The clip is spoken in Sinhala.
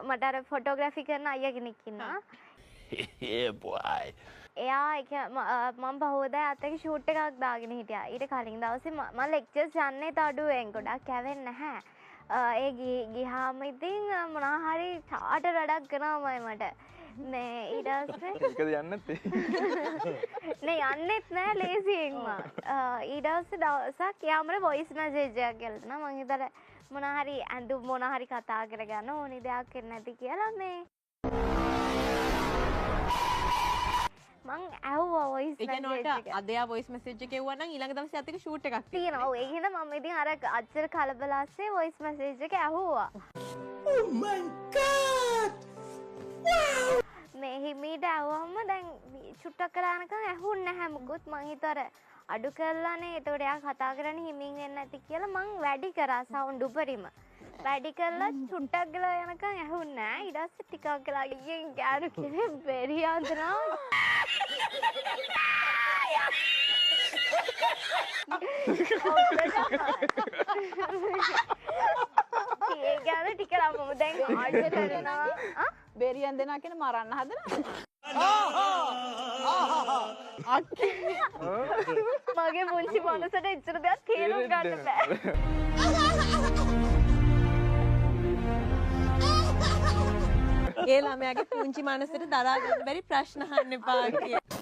මට අර ෆොටෝග්‍රැෆි කරන අයියා කෙනෙක් ඉන්නවා. Yeah, boy. එයා මම පහෝදා අතක ෂූට් එකක් දාගෙන හිටියා. ඊට කලින් දවසේ මම ලෙක්චර්ස් යන්නේ අඩුවෙන් ගොඩක් කැවෙන්නේ නැහැ. ඒ ගියාම ඉතින් මොනවා හරි චාටර් වැඩක් කරනවාමයි මට. නේ ඊට පස්සේ ඒකද යන්නේ නැත්තේ. නේ යන්නෙත් නෑ ලේසියෙන් මම. ඊට පස්සේ දවසක් එයා මට වොයිස් මැසේජ් එකක් ගල්ලා දුන්නා. මං හිතලා මොනවා හරි අඳු මොනවා හරි කතා කරගන්න ඕනි දෙයක් වෙන්නේ නැති කියලා මේ මං ඇහුවා වොයිස් මැසේජ් එක. අදයා වොයිස් මැසේජ් එක එවුවා නම් ඊළඟ දවසේ අතක ෂූට් එකක් තියෙනවා. ඔව් ඒ හින්දා මම ඉතින් අර අච්චර කලබලස්සේ වොයිස් මැසේජ් එක ඇහුවා. Oh my God! Wow! මේ හිමීට ඇහුවම දැන් චුට්ටක් කරලා යනකම් ඇහුන්නේ නැහැ මොකුත්. මං හිතුවා අඩු කරලානේ ඒතකොට එයා කතා කරන්නේ හිමින් වෙන්නේ නැති කියලා මං වැඩි කරා සවුන්ඩ් උඩරිම. වැඩි කරලා චුට්ටක් ගලා යනකම් ඇහුන්නේ නැහැ. ඊට පස්සේ ටිකක් ගලා ගිහින් ගෑනු කෙනෙක් බෙරි අඳනවා. ඒ ගැන ටික ලමම දැන් ආඩ් කරනවා. බේරියන් දෙනා කියන මරන්න හදනවා. මගේ පුංචි මනසට එච්චර දෙයක් තේරුම් ගන්න බෑ. ඒ ළමයාගේ පුංචි මනසට දරා ගන්න බැරි ප්‍රශ්න අහන්න එපා කියලා.